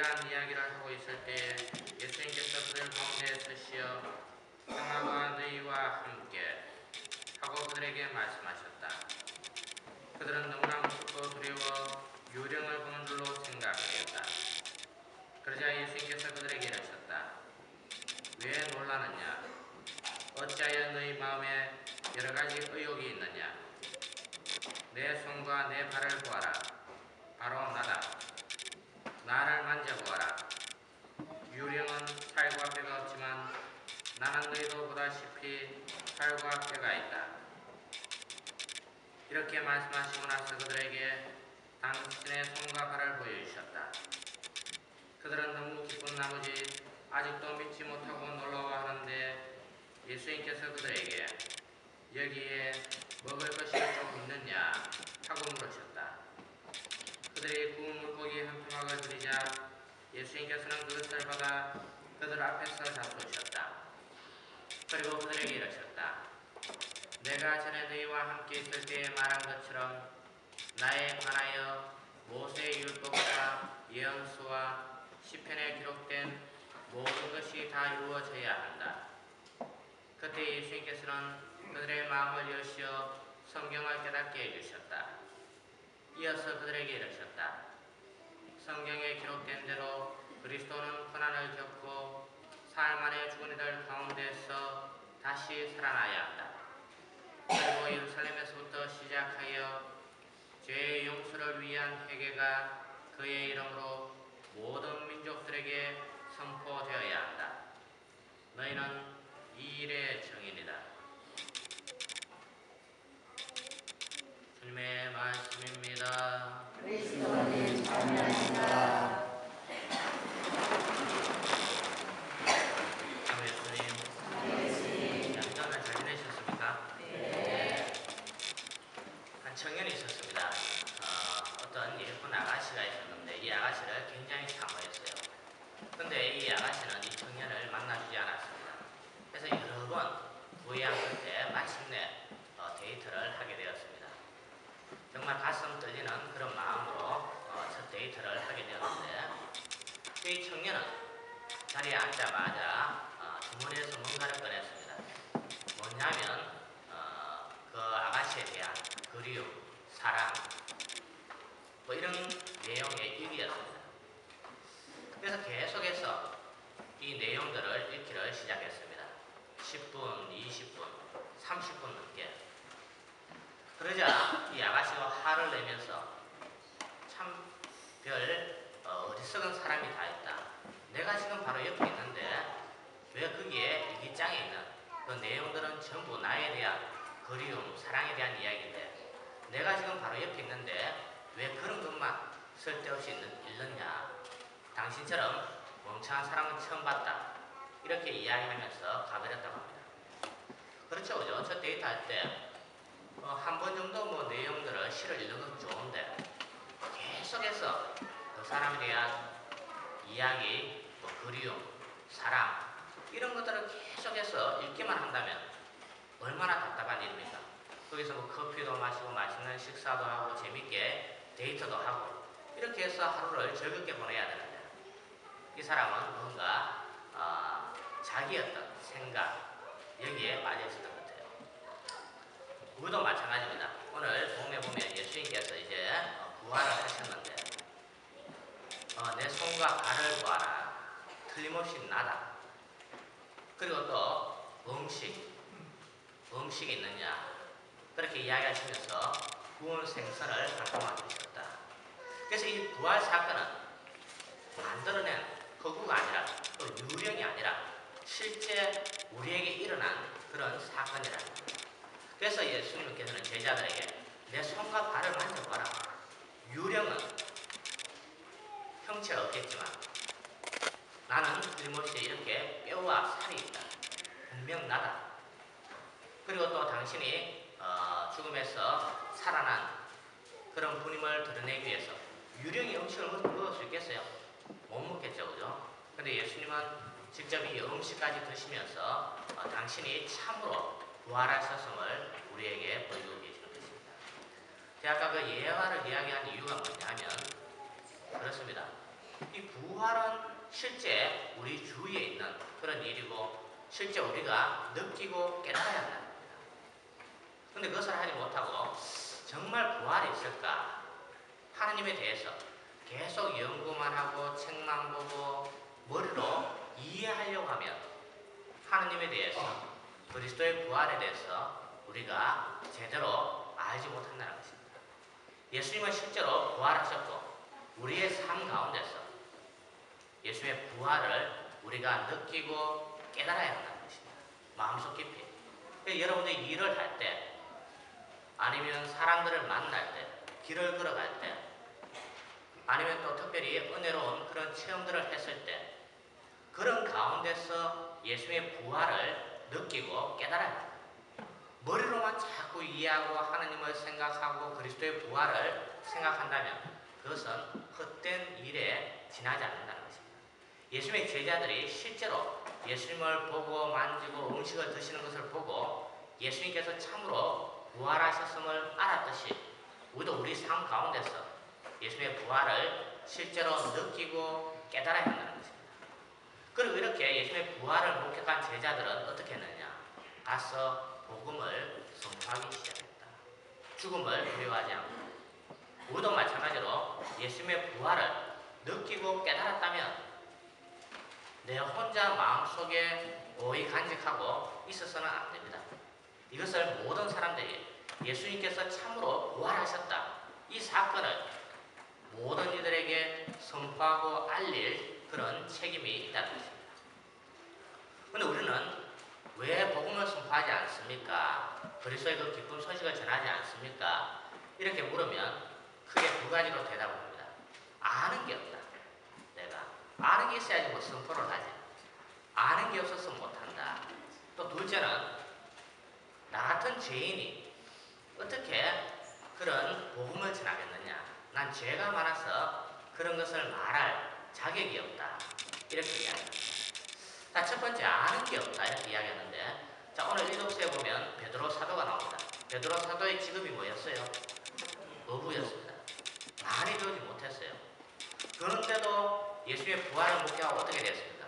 대한 이야기를 하고 있을 때 예수님께서 그들 가운데 서시어 평화가 너희와 함께 하고 그들에게 말씀하셨다. 그들은 너무나 무섭고 두려워 유령을 보는 줄로 생각하였다. 그러자 예수님께서 그들에게 이르셨다. 왜 놀라느냐? 어찌하여 너희 마음에 여러 가지 의욕이 있느냐? 내 손과 내 발을 보아라. 바로 나다. 나를 만져보아라. 유령은 살과 뼈가 없지만 나는 너희도 보다시피 살과 뼈가 있다. 이렇게 말씀하시고 나서 그들에게 당신의 손과 발을 보여주셨다. 그들은 너무 기쁜 나머지 아직도 믿지 못하고 놀라워하는데 예수님께서 그들에게 여기에 먹을 것이 좀 있느냐 하고 물으셨다. 그들이 구운 물고기 한 토막을 드리자 예수님께서는 그것을 받아 그들 앞에서 잡수셨다. 그리고 그들에게 이르셨다. 내가 전에 너희와 함께 있을 때에 말한 것처럼 나에 관하여 모세의 율법과 예언서와 시편에 기록된 모든 것이 다 이루어져야 한다. 그때 예수님께서는 그들의 마음을 여시어 성경을 깨닫게 해주셨다. 이어서 그들에게 이르셨다. 성경에 기록된 대로 그리스도는 고난을 겪고 사흘 만에 죽은 이들 가운데서 다시 살아나야 한다. 그리고 예루살렘에서부터 시작하여 죄의 용서를 위한 회개가 그의 이름으로 모든 민족들에게 선포되어야 한다. 너희는 이 일의 증인이다. 주님의 말씀입니다. 그리스도님 찬양합니다. 예수님, 연단을 잘 지내셨습니까? 네. 한 청년이 있었습니다. 어떤 예쁜 아가씨가 있었는데 이 아가씨를 굉장히 사모했어요. 근데 이 아가씨는 이 청년을 만나주지 않았습니다. 그래서 여러 번 구애한 끝에 마침내 데이트를 하게 되었습니다. 정말 가슴 떨리는 그런 마음으로 첫 데이트를 하게 되었는데 이 청년은 자리에 앉자마자 주머니에서 뭔가를 꺼냈습니다. 뭐냐면 그 아가씨에 대한 그리움, 사랑 뭐 이런 내용의 일기였습니다. 그래서 계속해서 이 내용들을 읽기를 시작했습니다. 10분, 20분, 30분 넘게. 그러자 이 아가씨가 화를 내면서 참 별 어리석은 사람이 다 있다. 내가 지금 바로 옆에 있는데 왜 거기에 일기장에 있는 그 내용들은 전부 나에 대한 그리움, 사랑에 대한 이야기인데 내가 지금 바로 옆에 있는데 왜 그런 것만 쓸데없이 읽느냐. 당신처럼 멍청한 사람은 처음 봤다. 이렇게 이야기하면서 가버렸다고 합니다. 그렇죠, 그죠? 첫 데이트할 때 한 번 정도 뭐 내용들을 시를 읽는 건 좋은데 계속해서 그 사람에 대한 이야기, 뭐 그리움, 사랑 이런 것들을 계속해서 읽기만 한다면 얼마나 답답한 일입니까? 거기서 뭐 커피도 마시고 맛있는 식사도 하고 재밌게 데이트도 하고 이렇게 해서 하루를 즐겁게 보내야 되는데 이 사람은 뭔가 자기 어떤 생각 여기에 빠져있었던 것 같아요. 우리도 마찬가지입니다. 오늘 본문에 보면 예수님께서 이제 부활을 하셨는데 내 손과 발을 보아라. 틀림없이 나다. 그리고 또 음식이 있느냐. 그렇게 이야기하시면서 구운 생선을 갖다 주셨다. 그래서 이 부활 사건은 만들어낸 허구가 아니라 또 유령이 아니라 실제 우리에게 일어난 그런 사건이라는 거예요. 그래서 예수님께서는 제자들에게 내 손과 발을 만져봐라. 유령은 형체가 없겠지만 나는 틀림없이 이렇게 뼈와 살이 있다. 분명 나다. 그리고 또 당신이 죽음에서 살아난 그런 분임을 드러내기 위해서 유령이 음식을 먹을 수 있겠어요? 못 먹겠죠, 그죠? 근데 예수님은 직접 이 음식까지 드시면서 당신이 참으로 부활하셨음을 우리에게 보여주고 계시는 것입니다. 제가 아까 그 예화를 이야기한 이유가 뭐냐면 그렇습니다. 이 부활은 실제 우리 주위에 있는 그런 일이고 실제 우리가 느끼고 깨달아야 한다. 근데 그것을 하지 못하고 정말 부활이 있을까? 하나님에 대해서 계속 연구만 하고 책만 보고 머리로 이해하려고 하면 하나님에 대해서 그리스도의 부활에 대해서 우리가 제대로 알지 못한다는 것입니다. 예수님은 실제로 부활하셨고 우리의 삶 가운데서 예수님의 부활을 우리가 느끼고 깨달아야 한다는 것입니다. 마음속 깊이. 여러분들이 일을 할 때 아니면 사람들을 만날 때 길을 걸어갈 때 아니면 또 특별히 은혜로운 그런 체험들을 했을 때 그런 가운데서 예수님의 부활을 느끼고 깨달아야 합니다. 머리로만 자꾸 이해하고 하나님을 생각하고 그리스도의 부활을 생각한다면 그것은 헛된 일에 지나지 않는다는 것입니다. 예수님의 제자들이 실제로 예수님을 보고 만지고 음식을 드시는 것을 보고 예수님께서 참으로 부활하셨음을 알았듯이 우리도 우리 삶 가운데서 예수님의 부활을 실제로 느끼고 깨달아야 한다는 것입니다. 그리고 이렇게 예수님의 부활을 목격한 제자들은 어떻게 했느냐? 가서 복음을 선포하기 시작했다. 죽음을 두려워하지 않고. 우리도 마찬가지로 예수님의 부활을 느끼고 깨달았다면 내 혼자 마음속에 오이 간직하고 있어서는 안 됩니다. 이것을 모든 사람들이 예수님께서 참으로 부활하셨다. 이 사건을 모든 이들에게 선포하고 알릴 그런 책임이 있다는 것입니다. 그런데 우리는 왜 복음을 선포하지 않습니까? 그리스도의 그 기쁜 소식을 전하지 않습니까? 이렇게 물으면 크게 두 가지로 대답을 합니다. 아는 게 없다. 내가 아는 게 있어야지 뭐 선포를 하지. 아는 게 없어서 못한다. 또 둘째는 나 같은 죄인이 어떻게 그런 복음을 전하겠느냐. 난 죄가 많아서 그런 것을 말할 자격이 없다. 이렇게 이야기합니다. 자, 첫 번째 아는 게 없다. 이렇게 이야기하는데 자, 오늘 일독서에 보면 베드로 사도가 나옵니다. 베드로 사도의 직업이 뭐였어요? 어부였습니다. 많이 배우지 못했어요. 그런데도 예수님의 부활을 목격하고 어떻게 됐습니까?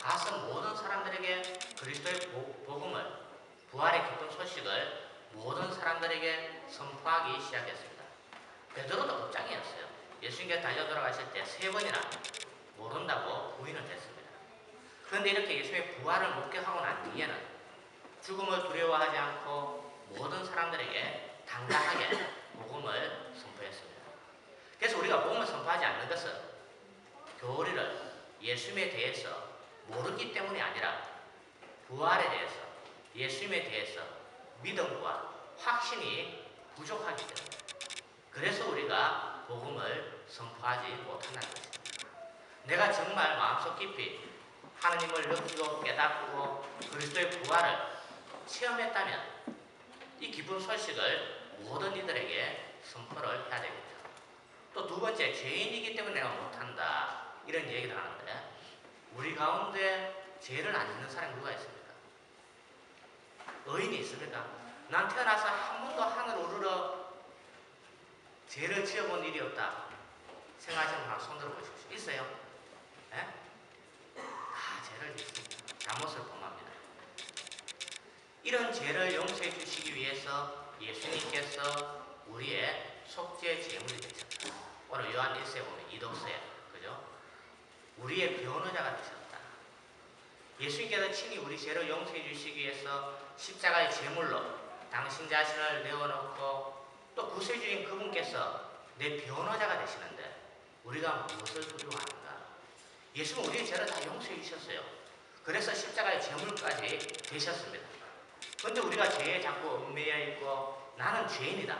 가서 모든 사람들에게 그리스도의 복음을 부활의 기쁜 소식을 모든 사람들에게 선포하기 시작했습니다. 베드로도 겁장이었어요. 예수님께 달려 돌아가실 때 3번이나 모른다고 부인을 했습니다. 그런데 이렇게 예수님의 부활을 목격하고 난 뒤에는 죽음을 두려워하지 않고 모든 사람들에게 당당하게 복음을 선포했습니다. 그래서 우리가 복음을 선포하지 않는 것은 교리를 예수님에 대해서 모르기 때문이 아니라 부활에 대해서 예수님에 대해서 믿음과 확신이 부족하기 때문에 그래서 우리가 복음을 선포하지 못한다는 것입니다. 내가 정말 마음속 깊이 하나님을 느끼고 깨닫고 그리스도의 부활을 체험했다면 이 기쁜 소식을 모든 이들에게 선포를 해야 됩니다. 또 두 번째, 죄인이기 때문에 내가 못한다 이런 얘기를 하는데 우리 가운데 죄를 안 짓는 사람이 누가 있습니까? 의인이 있습니까? 난 태어나서 한 번도 하늘 오르러 죄를 지어본 일이 없다 생각하시는 분 손 들어보십시오. 있어요? 예? 다 죄를 짓습니다. 잘못을 범합니다. 이런 죄를 용서해 주시기 위해서 예수님께서 우리의 속죄 제물이 되셨다. 오늘 요한 1세 보면 이독서에 그죠? 우리의 변호자가 되셨다. 예수님께서 친히 우리 죄를 용서해 주시기 위해서 십자가의 제물로 당신 자신을 내어놓고 또 구세주인 그분께서 내 변호자가 되시는데 우리가 무엇을 두려워하는가? 예수는 우리의 죄를 다 용서해 주셨어요. 그래서 십자가의 제물까지 되셨습니다. 그런데 우리가 죄에 자꾸 얽매여 있고 나는 죄인이다.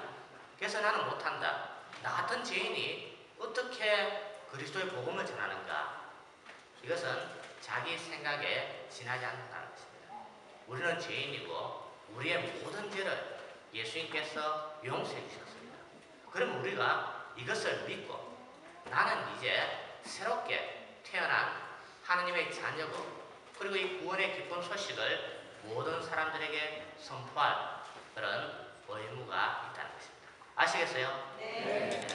그래서 나는 못한다. 나 같은 죄인이 어떻게 그리스도의 복음을 전하는가? 이것은 자기 생각에 지나지 않는다는 것입니다. 우리는 죄인이고 우리의 모든 죄를 예수님께서 용서해 주셨습니다. 그럼 우리가 이것을 믿고 나는 이제 새롭게 태어난 하나님의 자녀고 그리고 이 구원의 기쁜 소식을 모든 사람들에게 선포할 그런 의무가 있다는 것입니다. 아시겠어요? 네.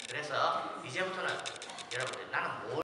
그래서 이제부터는 여러분들 나는 뭘